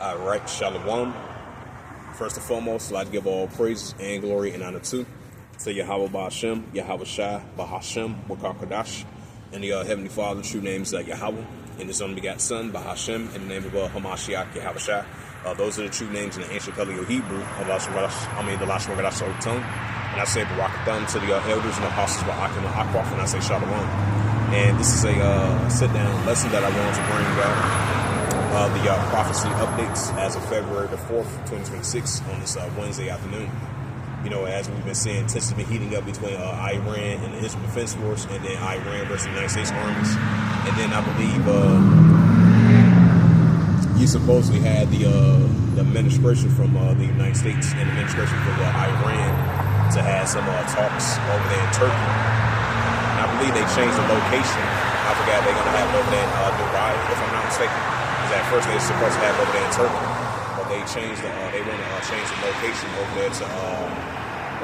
All right, Shalom. First and foremost, I'd like to give all praises and glory and honor to Yahweh Ba'Hashem, Yahweh Shai, Ba'Hashem, Wakar and the Heavenly Father. True names like Yahweh, and His only begotten Son, Ba'Hashem, in the name of Hamashiach, Yahweh Shai. Those are the true names in the ancient Paleo Hebrew of the Lashon Gadash Old Tongue. And I say Barakatham to the elders and apostles Ba'akim and Akwaf, and I say Shalom. And this is a sit-down lesson that I wanted to bring out. The prophecy updates as of February the 4th, 2026 on this Wednesday afternoon. You know, as we've been seeing, tensions been heating up between Iran and the Israel Defense Force, and then Iran versus the United States armies. And then I believe you supposedly had the administration from the United States and the administration from Iran to have some talks over there in Turkey. And I believe they changed the location. I forgot they're going to have it over there in Dubai, if I'm not mistaken. At first they were supposed to have over there in Turkey, but they changed they want to change the location over there to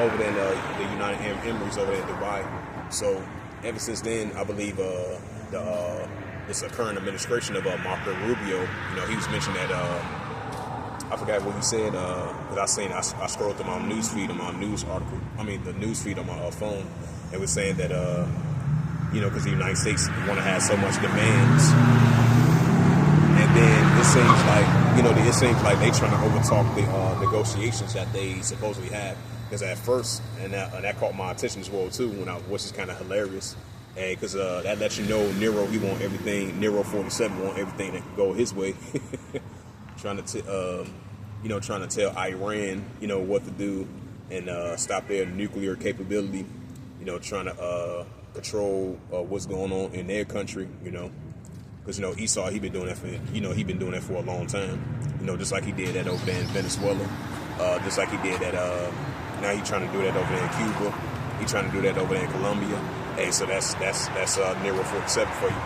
over there in the United Arab Emirates over there in Dubai. So ever since then, I believe this current administration of Marco Rubio, you know, he was mentioning that I forgot what he said because I scrolled through my news feed on my news article. The news feed on my phone. It was saying that you know, because the United States want to have so much demands. And then it seems like they trying to overtalk the negotiations that they supposedly have. Because at first, and that caught my attention as well too, which is kind of hilarious. Because that lets you know Nero, he want everything. Nero 47 want everything that can go his way. trying to tell Iran, you know, what to do and stop their nuclear capability. You know, trying to control what's going on in their country. You know. Because, you know, Esau, he been doing that for a long time. You know, just like he did that over there in Venezuela. Just like he did that, now he's trying to do that over there in Cuba. He's trying to do that over there in Colombia. Hey, so that's Nero 47 for you.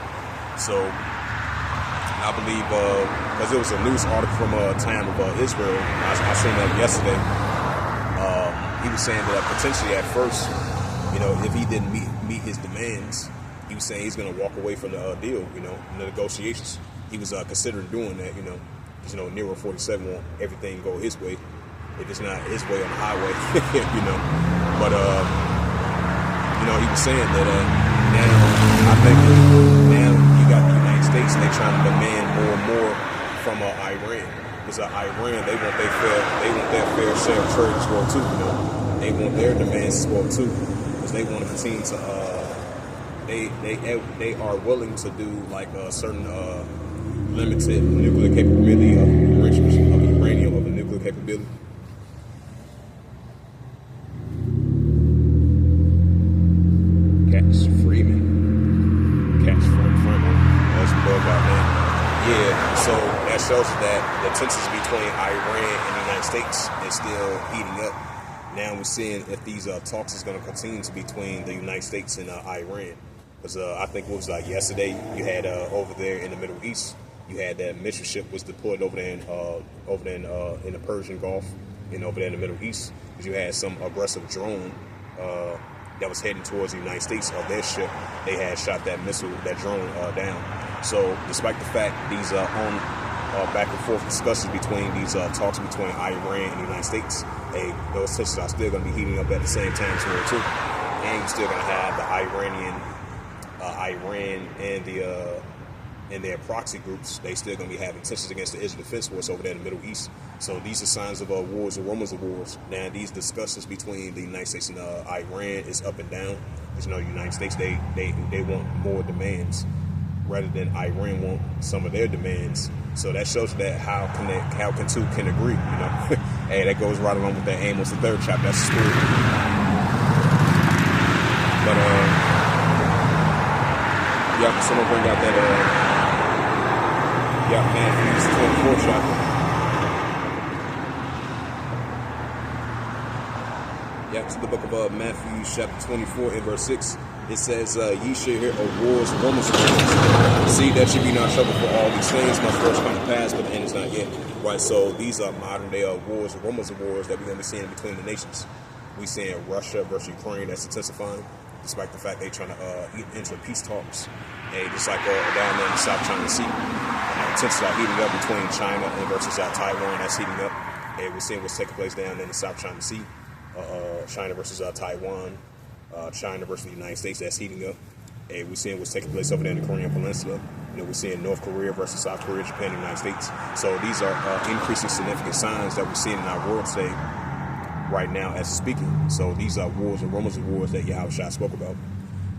So, I believe, because it was a news article from time of Israel. I seen that yesterday. He was saying that potentially at first, you know, if he didn't meet his demands, he was saying he's going to walk away from the deal, you know, the negotiations. He was considering doing that, you know, because, you know, Nero 47 want everything go his way. If it's not his way on the highway, you know. But, you know, he was saying that now you got the United States and they're trying to demand more and more from Iran. Because Iran, they want their fair share of trade as well, too, you know. They want their demands as well, too, because they want to continue to... They are willing to do like a certain limited nuclear capability of enrichment of uranium of a nuclear capability. Cash Freeman. That's what about that. Yeah, so that shows that the tensions between Iran and the United States is still heating up. Now we're seeing if these talks is going to continue to between the United States and Iran. Because I think it was like yesterday, you had over there in the Middle East, you had that mission ship was deployed over there in the Persian Gulf and over there in the Middle East. Because you had some aggressive drone that was heading towards the United States of their ship. They had shot that drone down. So despite the fact these back and forth discussions between these talks between Iran and the United States, hey, those tensions are still going to be heating up at the same time as well too. And you're still going to have the Iran and their proxy groups. They still going to be having tensions against the Israel Defense Force over there in the Middle East. So these are signs of wars and rumors of wars. Now these discussions between the United States and Iran is up and down. Because, you know, the United States they want more demands rather than Iran want some of their demands. So that shows that how can two can agree. You know, hey, that goes right along with that Amos the 3rd chapter. That's the story. But yeah, someone bring out that, Matthew's 24 chapter. Yeah, to the book of Matthew, chapter 24, and verse 6. It says, ye shall hear of wars, rumors of wars. See that ye be not troubled, for all these things must first come to pass, but the end is not yet. Right, so these are modern day wars, rumors of wars that we're going to be seeing between the nations. We seeing Russia versus Ukraine that's intensifying, despite the fact they're trying to enter peace talks. And just like down there in the South China Sea, tensions are heating up between China and versus Taiwan. That's heating up. And we're seeing what's taking place down in the South China Sea. China versus Taiwan. China versus the United States. That's heating up. And we're seeing what's taking place over there in the Korean Peninsula. We're seeing North Korea versus South Korea, Japan, and the United States. So these are increasing significant signs that we're seeing in our world today right now as speaking. So these are wars and rumors of wars that Yahushua spoke about.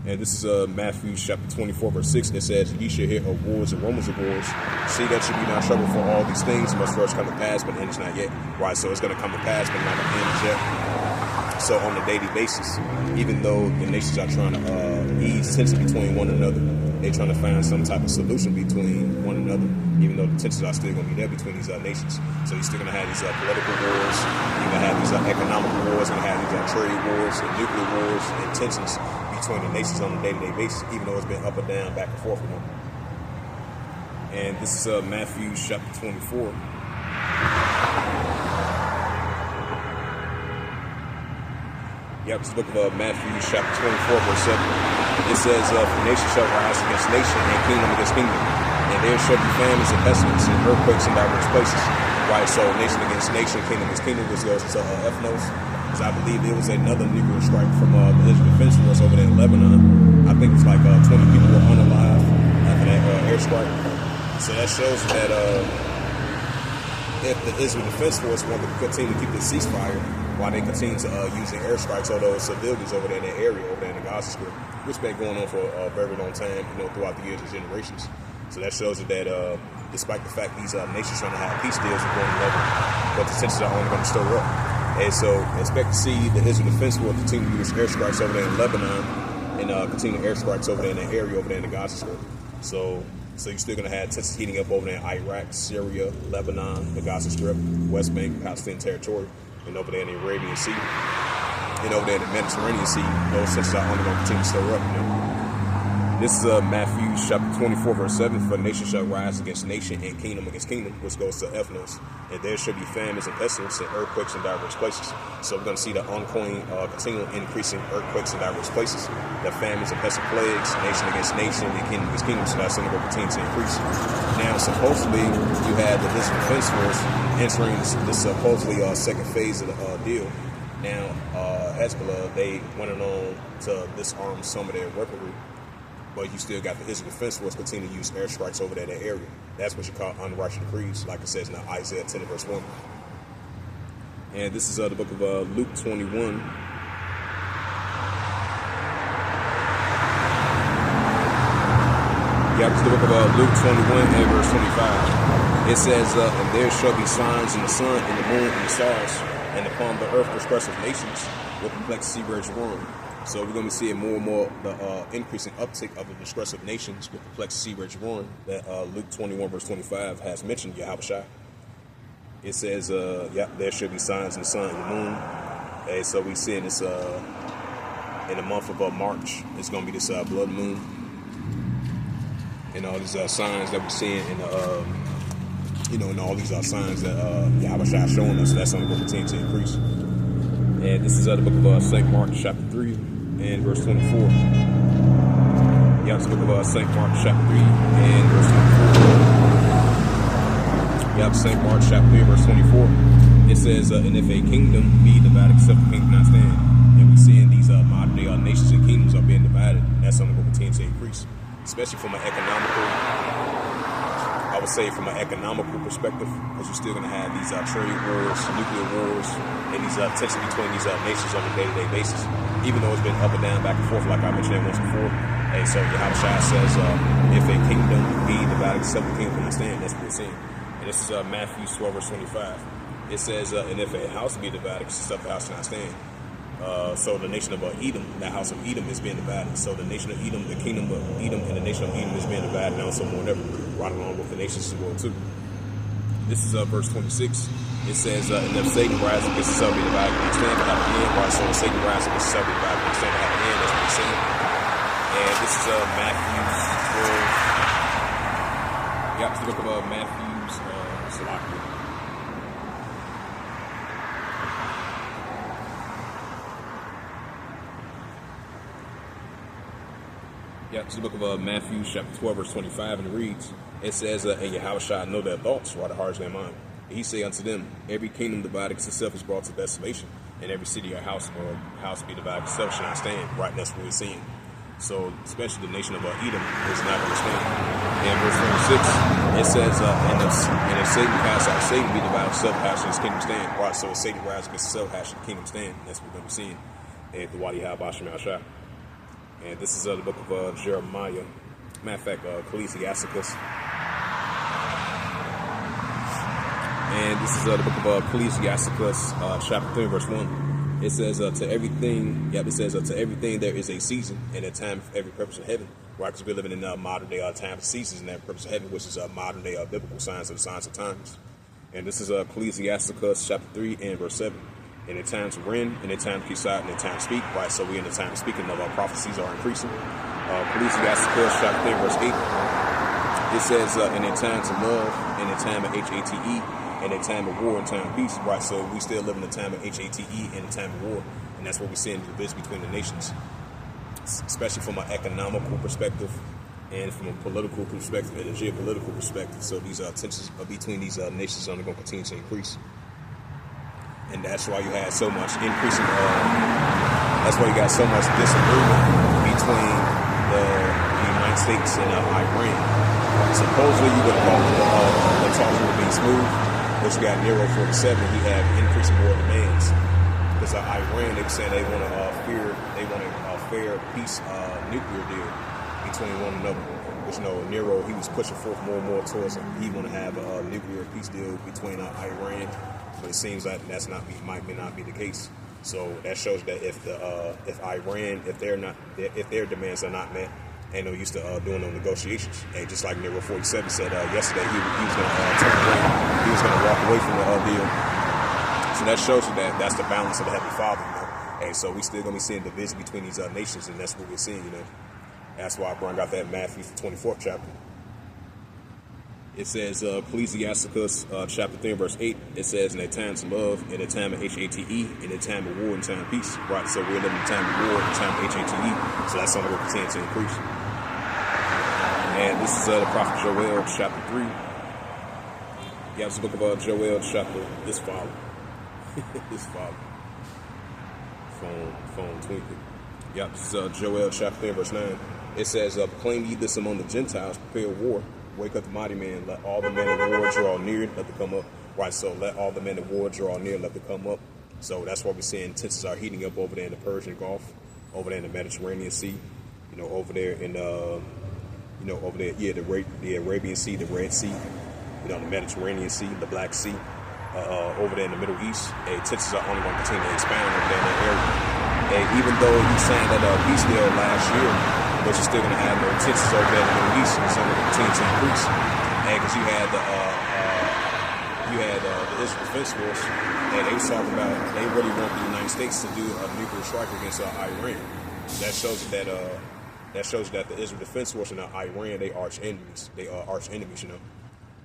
And this is Matthew chapter 24, verse 6. It says, "Ye shall hear of wars and rumors of wars. See that you be not troubled, for all these things must first come to pass, but the end is not yet." Right, so it's going to come to pass, but not the end is yet. So on a daily basis, even though the nations are trying to ease tension between one another, they're trying to find some type of solution between one another, even though the tensions are still going to be there between these nations. So you're still going to have these political wars, you're going to have these economic wars, you're going to have these trade wars and nuclear wars and tensions between the nations on a day-to-day basis, even though it's been up and down, back and forth with them. And this is Matthew chapter 24. This is the book of Matthew chapter 24, verse 7. It says, "For nation shall rise against nation, and kingdom against kingdom. And there shall be famines and pestilence and earthquakes in diverse places." Right, so nation against nation, kingdom against kingdom, which goes into ethnos. Because I believe there was another nuclear strike from the Israel Defense Force over there in Lebanon. I think it's like 20 people were unalive after that airstrike. So that shows that if the Israel Defense Force want to continue to keep the ceasefire, while they continue to use the airstrikes on those civilians over there in that area, over there in the Gaza Strip, which has been going on for a very long time, throughout the years and generations. So that shows you that despite the fact these nations trying to have peace deals with one another, but the tensions are only going to stir up. And so expect to see the Israel Defense Force continue to use airstrikes over there in Lebanon and continue airstrikes over there in the area over there in the Gaza Strip. So you're still going to have tensions heating up over there in Iraq, Syria, Lebanon, the Gaza Strip, West Bank, Palestinian territory, and over there in the Arabian Sea, and over there in the Mediterranean Sea. Those tensions are only going to continue to stir up. This is Matthew chapter 24, verse 7. "For nation shall rise against nation, and kingdom against kingdom," which goes to ethnos. "And there shall be famines and pestilence and earthquakes in diverse places." So we're going to see the ongoing, continual increasing earthquakes in diverse places. The famines and pestilent plagues, nation against nation, and kingdom against kingdom. So that's going to continue to increase. Now, supposedly, you had the Israel Defense Force entering this supposedly second phase of the deal. Now, Hezbollah, they went on to disarm some of their weaponry. But you still got the Israel Defense Force continue to use airstrikes over there in that area. That's what you call unrighteous decrees, like it says in Isaiah 10 verse 1. And this is the book of Luke 21. This is the book of Luke 21 and verse 25. It says, "And there shall be signs in the sun, and the moon, and the stars, and upon the earth distress of nations, with perplexity rage roaring." So we're going to be seeing more and more the increasing uptick of the distress of nations with perplexity rage roaring that Luke 21 verse 25 has mentioned, Yahushua. It says, there should be signs in the sun and the moon. And so we're seeing this in the month of March. It's going to be this blood moon. And all these signs that we're seeing in the, and all these signs that Yahushua is showing us, that's only going to continue to increase. And this is the book of St. Mark chapter 3 and verse 24. It's the book of St. Mark chapter 3 and verse 24. St. Mark chapter 3 verse 24. It says, "And if a kingdom be divided, except the kingdom not stand." And we're seeing these modern day nations and kingdoms are being divided. And that's only going to continue to increase, especially from an economical, I would say from an economical perspective, because you're still going to have these trade wars, nuclear wars, and these tensions between these nations on a day-to-day basis, even though it's been up and down, back and forth, like I mentioned once before. And so Yahushua says, if a kingdom be divided, except the kingdom cannot stand. That's what we're seeing. And this is Matthew 12, verse 25. It says, "And if a house be divided, except the house cannot stand." So the nation of Edom, the house of Edom is being divided. So the nation of Edom, the kingdom of Edom, and the nation of Edom is being divided now, so more ever, right along with the nations as well too. This is verse 26. It says, "And if Satan rises against himself, be divided, and stand without the end." Right, so if Satan rises against himself, be divided, and stand without the end. That's what he's saying. And this is Matthew 12. It's the book of Matthew's Salaki. It's the book of Matthew, chapter 12, verse 25, and it reads, it says, and Yahweh shall know their thoughts, while the hearts of their mind. And he say unto them, every kingdom divided against itself is brought to desolation, and every city or house be divided against itself shall not stand. Right, that's what we're seeing. So, especially the nation of Edom is not going to stand. And verse 26, it says, and if Satan cast out Satan, be divided itself, how shall his kingdom stand? Right, so if Satan rises against itself, how shall the kingdom stand? That's what we're going to be seeing at the Wadi HaBashim Al-Shah. And this is the book of Jeremiah. Matter of fact, Ecclesiasticus. And this is the book of Ecclesiasticus, chapter 3, verse 1. It says, to everything there is a season and a time for every purpose of heaven. Right, because we're living in modern day time of seasons and that purpose of heaven, which is modern day biblical science of the science of times. And this is Ecclesiasticus, chapter 3, and verse 7. And in time to reign, and in time to keep silent, and in time to speak. Right, so we're in the time of speaking of our prophecies are increasing. Ecclesiasticus chapter 3, verse 8. It says, and in time to love, and in time of HATE, and in time of war, and time of peace. Right, so we still live in the time of HATE and the time of war. And that's what we're seeing the division between the nations, especially from an economical perspective and from a political perspective and a geopolitical perspective. So these tensions between these nations are only going to continue to increase. And that's why you had so much increasing, that's why you got so much disagreement between the United States and Iran. Supposedly you would have thought the talks would be smooth, but you got Nero 47, he had increasing more demands. Because Iran, they were saying they want a fair peace nuclear deal between one another. Which, Nero, he was pushing forth more and more towards it. He want to have a nuclear peace deal between Iran. But it seems like might not be the case. So that shows that if Iran, if their demands are not met, ain't no use to doing no negotiations. And just like Nero 47 said yesterday, he was going to turn away. He was going to walk away from the deal. So that shows you that that's the balance of the Heavenly Father. And so we still going to be seeing division between these nations, and that's what we're seeing. That's why I brought out that Matthew 24th chapter. It says, Ecclesiasticus chapter 3, verse 8, it says, in a time to love, in a time of HATE, in a time of war, and time of peace. Right, so we're living in a time of war, and a time of HATE, so that's something we'll continue to increase. And this is the prophet Joel chapter 3. Yeah, it's the book of Joel chapter, this father. This father. Phone twinkling. Yep, this is Joel chapter 3, verse 9. It says, proclaim ye this among the Gentiles, prepare war. Wake up the mighty man, let all the men of war draw near, let them come up. Right, so let all the men of war draw near, let them come up. So that's why we're seeing tensions are heating up over there in the Persian Gulf, over there in the Mediterranean Sea, over there in, over there, the Arabian Sea, the Red Sea, the Mediterranean Sea, the Black Sea, over there in the Middle East. Tensions are only going to continue to expand over there in that area. And even though you signed that peace deal last year, but you're still going to have no tensions over there in the Middle East, and so going to continue to increase. And because you had the Israel Defense Force, and they was talking about they really want the United States to do a nuclear strike against Iran. That shows that the Israel Defense Force and Iran, they arch enemies. They are arch enemies,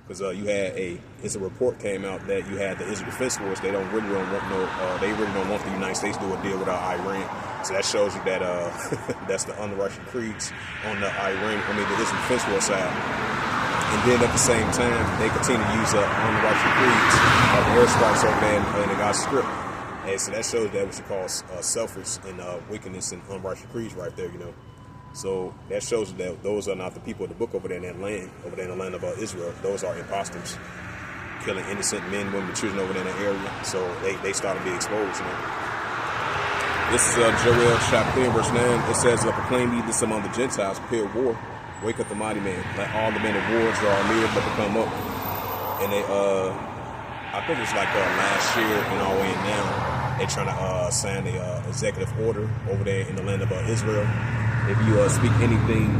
Because you had a report came out that you had the Israel Defense Force. They really don't want the United States to do a deal with Iran. So that shows you that that's the un-Russian creeds on the the Israel Defense Force side. And then at the same time, they continue to use un-Russian creeds of airstrikes over there in the Gaza Strip. And so that shows that what you call selfish and wickedness and un-Russian creeds right there, So that shows that those are not the people of the book over there in that land, over there in the land of Israel. Those are imposters, killing innocent men, women, and children over there in that area. So they start to be exposed, This is Joel chapter 3, verse 9. It says, proclaim ye this among the Gentiles, prepare war, wake up the mighty man, let all the men of war draw near, let them come up. And they, I think it's like last year and all the way now, they're trying to sign the executive order over there in the land of Israel. If you speak anything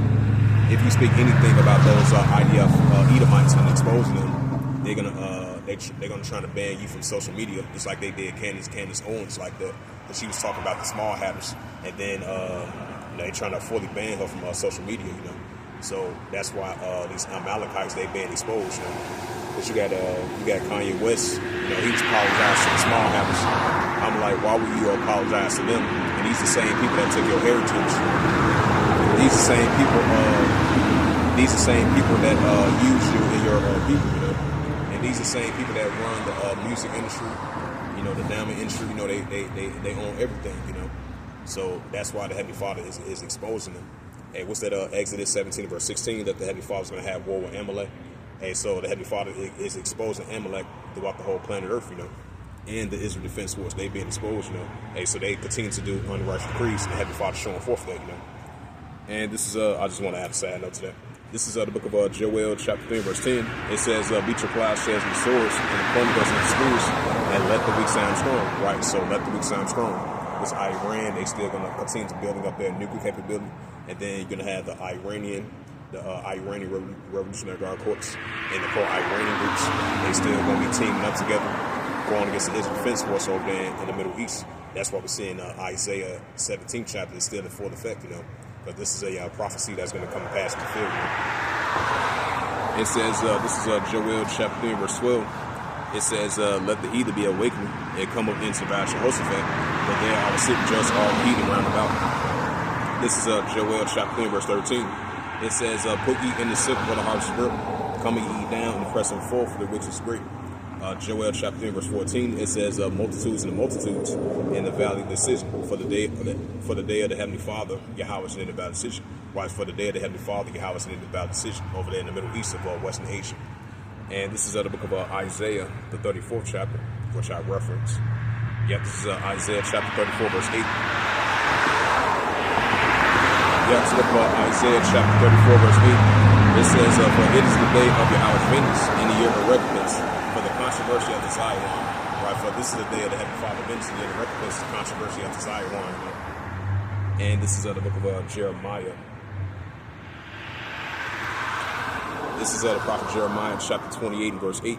about those IDF Edomites and exposing them, they're gonna try to ban you from social media, just like they did Candace Owens, like that. But she was talking about the small habits, and then they're trying to fully ban her from social media, So that's why these Amalekites, they been exposed, But you got Kanye West, he was apologizing for the small habits. I'm like, why would you apologize to them? And these are the same people that took your heritage. These are the same people. These are the same people that use you in your people, you know. And these are the same people that run the music industry, you know, the diamond industry. You know, they own everything, you know. So that's why the Heavenly Father is exposing them. Hey, what's that? Exodus 17 verse 16, that the Heavenly Father is going to have war with Amalek. Hey, so the Heavenly Father is exposing Amalek throughout the whole planet Earth, you know. And the Israel Defense Force, they being exposed, you know. Hey, so they continue to do unrighteous decrees, and the Heavenly Father showing forth that, you know. And this is, I just want to add a side note to that. This is the book of Joel, chapter 3, verse 10. It says, beat your plowshares and swords, and appoint us into schools, and let the weak sound strong. Right, so let the weak sound strong. This Iran, they still going to continue to building up their nuclear capability. And then you're going to have the Iranian Revolutionary Guard Corps and the pro-Iranian groups. They still going to be teaming up together, going against the Israel Defense Force over there in the Middle East. That's why we're seeing Isaiah 17 chapter is still in full effect, you know. But this is a prophecy that's going to come past the field. It says, this is Joel chapter 3, verse 12. It says, let the heathen be awakened and come up into Baal Jehoshaphat, but there I will sit and judge all heathen round about. This is Joel chapter 3, verse 13. It says, put ye in the sickle for the harvest is great, come ye down and press them forth for the which is great. Joel chapter 3, verse 14, it says, multitudes and the multitudes in the valley of decision, for the day of the Heavenly Father, Yahweh is in the valley of decision. Right, for the day of the Heavenly Father, Yahweh is in the valley of decision, over there in the Middle East of Western Asia. And this is the book of Isaiah, the 34th chapter, which I reference. Yep, this is Isaiah chapter 34, verse 8. Yep, this is the book of Isaiah chapter 34, verse 8. It says, for it is the day of Yahweh's vengeance, in the year of recompense, for the controversy of the Zion. Right, for this is the day of the Heavenly Father vengeance, in the year of recompense, the controversy of the Zion. And this is the book of Jeremiah. This is the prophet Jeremiah, chapter 28 and verse 8.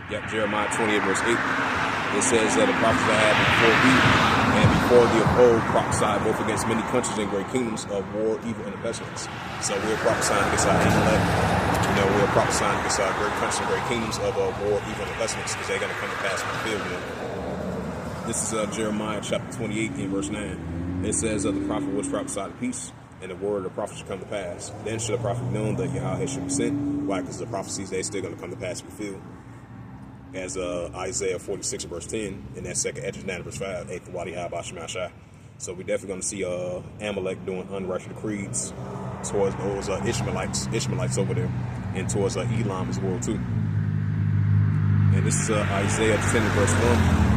Yep, Jeremiah 28 verse 8. It says that the prophets that had before thee and before thee of old prophesied both against many countries and great kingdoms of war, evil, and pestilence. So we're prophesying against our Amalek. You know, we're prophesying against our great countries and great kingdoms of war, evil, and pestilence, because they're going to come to pass in the field. You know? This is Jeremiah chapter 28 and verse 9. It says the prophet was prophesied peace, and the word of the prophet should come to pass. Then should the prophet known that Yahweh should be sent. Why? Because the prophecies, they're still going to come to pass in the field. As Isaiah 46 verse 10, and that second Esdras 9 verse 5, 8th Wadi Habashimashai. So we're definitely going to see Amalek doing unrighteous decrees towards those Ishmaelites over there, and towards Elam as well too. And this is Isaiah 10 verse 1.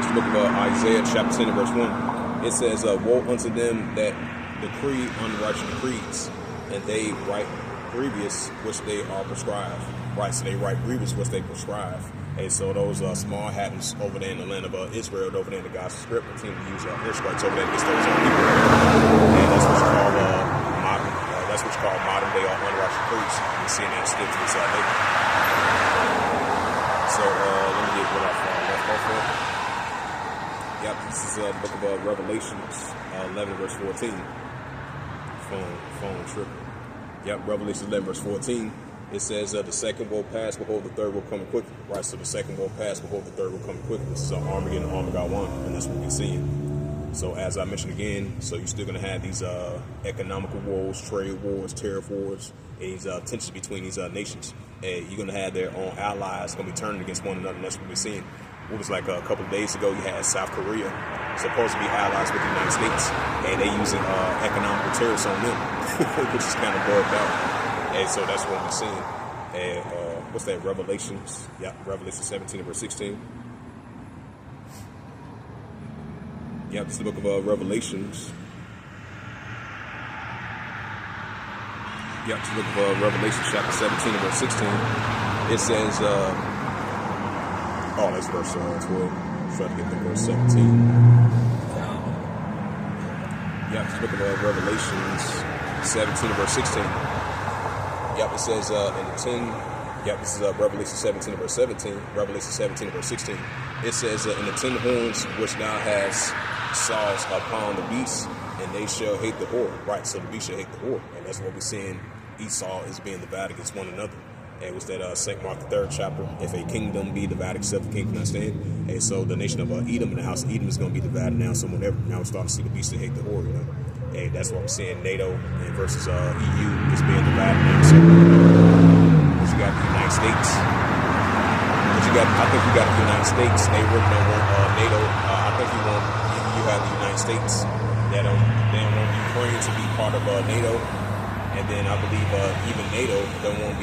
The book of Isaiah chapter 10 verse 1. It says, woe unto them that decree unrighteous decrees, and they write grievous which they are prescribed. Right, so they write grievous which they prescribe. And so those small hatters over there in the land of Israel, over there in the Gaza Strip, continue to use airstrikes over there against those people. And that's what's called modern day unrighteous decrees. We're seeing that still to this day. So let me get what I left off of. Yep, this is the book of Revelations, 11 verse 14. Phone tripping. Yep, Revelation 11 verse 14. It says the second will pass, behold, the third will come quickly. Right, so the second will pass, behold, the third will come quickly. This is Armageddon, Armageddon 1, and that's what we're seeing. So as I mentioned again, so you're still going to have these economical wars, trade wars, tariff wars, and these tensions between these nations. And you're going to have their own allies going to be turning against one another, and that's what we're seeing. It was like a couple of days ago, you had South Korea supposed to be allies with the United States, and they using economical tariffs on them, which is kind of bugged out. And so that's what we're seeing. And what's that? Revelations? Yeah, Revelation 17 verse 16. Yeah, this is the book of Revelations. Yeah, this is the book of Revelation, chapter 17 verse 16. It says. Oh, that's verse 12. Try to get to verse 17. Yeah, just look at Revelations 17 verse 16. Yep, it says in the 10. Yep, this is Revelation 17 verse 17. Revelation 17 verse 16. It says in the 10 horns which thou hast saws upon the beast, and they shall hate the whore. Right, so the beast shall hate the whore, and that's what we're seeing. Esau is being divided against one another. It was that St. Mark the 3rd chapter. If a kingdom be divided, except the king cannot stand. And so the nation of Edom and the house of Edom is going to be divided now. So whenever now we're starting to see the beast that hate the whore, you know. And that's what I'm seeing. NATO and versus EU is being divided now. So you got the United States. I think you got the United States. They really don't want NATO. I think you have the United States. They don't want Ukraine to be part of NATO. And then I believe even NATO don't want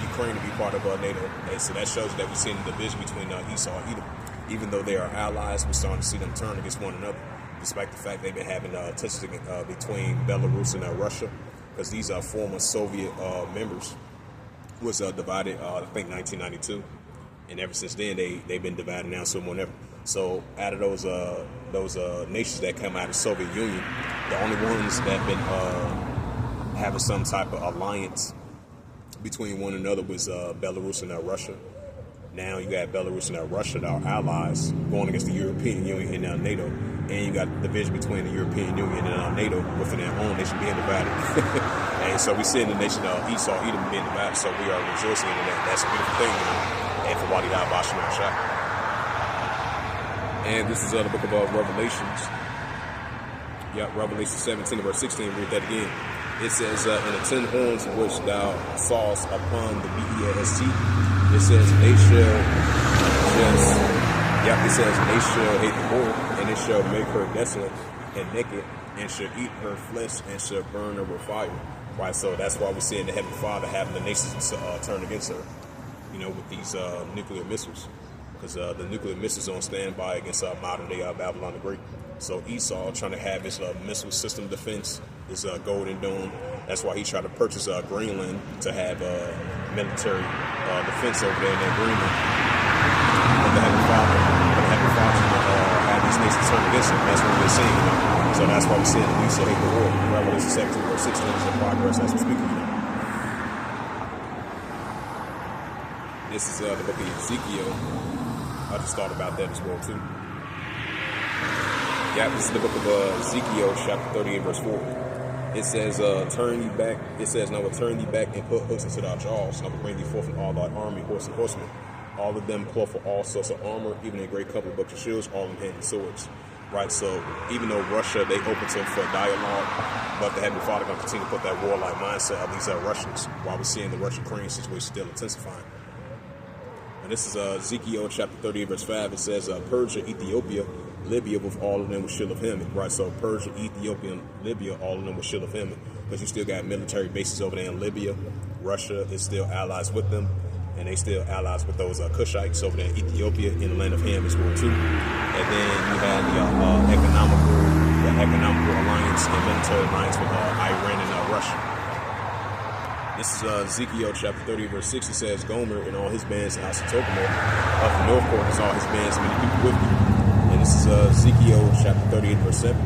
Ukraine to be part of NATO. And so that shows that we're seeing the division between Esau and Edom. Even though they are allies, we're starting to see them turn against one another, despite the fact they've been having tensions between Belarus and Russia, because these are former Soviet members. Was divided, I think, 1992, and ever since then they've been divided now. So whenever, so out of those nations that come out of the Soviet Union, the only ones that have been having some type of alliance between one another was Belarus and Russia. Now you got Belarus and Russia, our allies, going against the European Union and NATO. And you got the division between the European Union and NATO within their own nation being divided. And so we see in the nation of Esau, Edom being divided. So we are rejoicing in that. That's a beautiful thing, you know. And for Wadi Bashim and Shah. And this is the book of Revelations. Yeah, Revelation 17, verse 16. Read that again. It says, in the 10 horns which thou sawest upon the BEST, it says, they shall hate the whore, and it shall make her desolate and naked, and shall eat her flesh, and shall burn her with fire. Right, so that's why we're seeing the Heavenly Father having the nations turn against her, you know, with these nuclear missiles. Because the nuclear missiles on standby against modern day Babylon the Great. So Esau trying to have his missile system defense, his Golden Dome. That's why he tried to purchase Greenland to have military defense over there in that Greenland. But the Heavenly Father have these nations turn against him. That's what we're seeing. You know? So that's why we're seeing the beast that hate the world. Revelation 17, verse 16 is in progress as we're speaking. You know? This is the book of Ezekiel. I just thought about that as well too. Yeah, this is the book of Ezekiel, chapter 38, verse 4. It says, turn ye back. It says, now will turn ye back and put hooks into thy jaws, and I will bring thee forth in all thy army, horse and horsemen. All of them clothed for all sorts of armor, even a great couple of books of shields, all in hand and swords. Right, so even though Russia, they open to for dialogue, but the Heavenly Father going to continue to put that warlike mindset of these Russians, while we're seeing the Russia-Ukraine situation still intensifying. And this is Ezekiel chapter 38, verse 5. It says, Persia, Ethiopia, Libya, with all of them with shield of him. Right, so Persia, Ethiopia, and Libya, all of them with shield of him. Because you still got military bases over there in Libya. Russia is still allies with them. And they still allies with those Cushites over there in Ethiopia, in the land of Ham as well too. And then you had the economical alliance and military alliance with Iran and Russia. This is Ezekiel chapter 30, verse 6. It says, Gomer and all his bands and Asa Tokomo of the north court is all his bands, many people with you. And this is Ezekiel chapter 38, verse 7.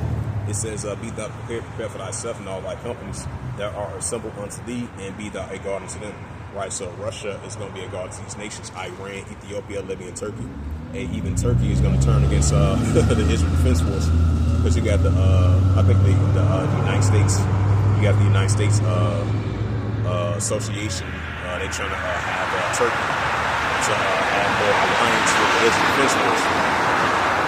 It says, be thou prepared for thyself and all thy companies that are assembled unto thee, and be thou a guard unto them. Right, so Russia is going to be a guard to these nations, Iran, Ethiopia, Libya, and Turkey. And even Turkey is going to turn against the Israel Defense Force. Because you got I think the United States, you got the United States Association. They're trying to have Turkey to have more alliance with the Israel Defense Force.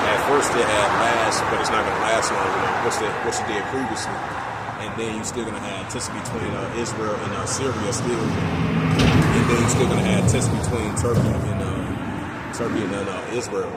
At first it had last, but it's not going to last long. You know, what's it did previously. And then you're still going to have tension between Israel and Syria still. And then you're still going to have tension between Turkey and Israel.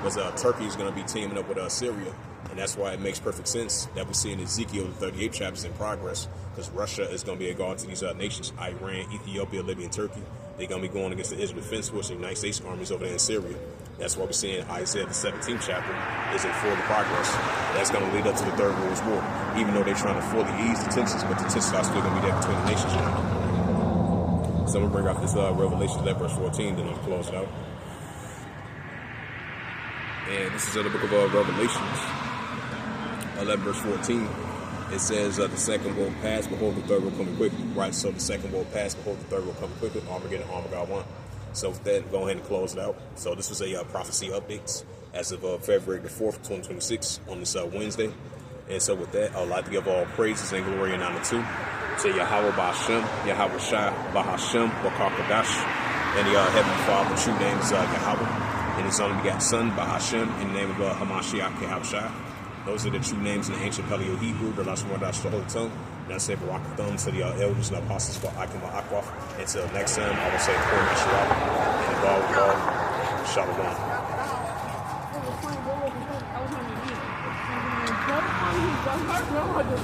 Because Turkey is going to be teaming up with Syria. And that's why it makes perfect sense that we see in Ezekiel, the 38 chapters in progress. Because Russia is going to be a guard to these nations, Iran, Ethiopia, Libya, and Turkey. They're going to be going against the Israel Defense Force, the United States armies over there in Syria. That's why we're seeing Isaiah, the 17th chapter, is in full progress. That's going to lead up to the Third World War. Even though they're trying to fully ease the tensions, but the tensions are still going to be there between the nations. You know? So I'm going to bring out this Revelation 11, verse 14, then I'm going to close it out. And this is the book of Revelations 11, verse 14. It says, the second will pass, behold, the third will come quickly. Right, so the second will pass, behold, the third will come quickly. Armageddon, Armageddon 1. So with that, go ahead and close it out. So this was a prophecy updates as of February the 4th, 2026 on this Wednesday. And so with that, I would like to give all praises and glory and honor to to Yahweh Ba'Hashem, Yahweh Shai Ba'Hashem, Bakakadash, and the Heavenly Father, true name is Yahweh, and His only begotten Son, Ba'Hashem, in the name of Hamashiach Yahweh Shai. Those are the true names in the ancient Paleo-Hebrew, the Lashmadash, the whole tongue. And I say Barakathum to the elders and apostles for Akim Akwaf. Until next time, I will say Kor Yeshua and the God, Shalom. I was